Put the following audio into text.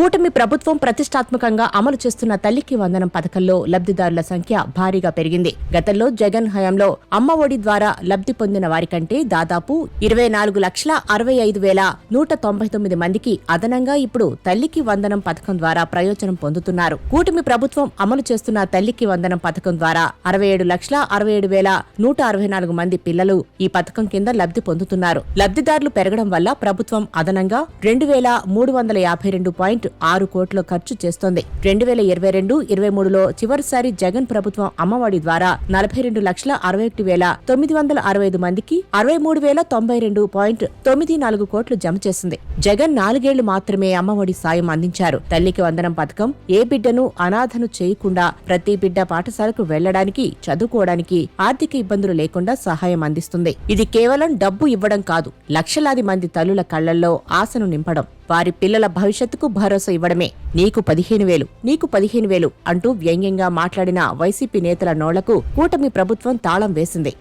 కూటమి ప్రభుత్వం ప్రతిష్టాత్మకంగా అమలు చేస్తున్న తల్లికి వందనం పథకంలో లబ్ధిదారుల సంఖ్య భారీగా పెరిగింది. గతంలో జగన్ హయాంలో అమ్మ ఒడి ద్వారా లబ్ధి పొందిన వారికంటే దాదాపు 24,65,199 మందికి అదనంగా ఇప్పుడు తల్లికి వందనం పథకం ద్వారా ప్రయోజనం పొందుతున్నారు. కూటమి ప్రభుత్వం అమలు చేస్తున్న తల్లికి వందనం పథకం ద్వారా 67,67,164 మంది పిల్లలు ఈ పథకం కింద లబ్ధి పొందుతున్నారు. లబ్ధిదారులు పెరగడం వల్ల ప్రభుత్వం అదనంగా 2,352.6 కోట్లు ఖర్చు చేస్తోంది. 2022-23లో చివరిసారి జగన్ ప్రభుత్వం అమ్మఒడి ద్వారా 42,61,965 మందికి 63,092.94 కోట్లు జమ చేసింది. జగన్ 4 ఏళ్లు మాత్రమే అమ్మఒడి సాయం అందించారు. తల్లికి వందనం పథకం ఏ బిడ్డను అనాథను చేయకుండా ప్రతి బిడ్డ పాఠశాలకు వెళ్లడానికి, చదువుకోవడానికి ఆర్థిక ఇబ్బందులు లేకుండా సహాయం అందిస్తుంది. ఇది కేవలం డబ్బు ఇవ్వడం కాదు, లక్షలాది మంది తల్లుల కళ్లల్లో ఆశను నింపడం, వారి పిల్లల భవిష్యత్తుకు భరోసా ఇవ్వడమే. నీకు 15,000, నీకు 15,000 అంటూ వ్యంగ్యంగా మాట్లాడిన వైసీపీ నేతల నోళ్లకు కూటమి ప్రభుత్వం తాళం వేసింది.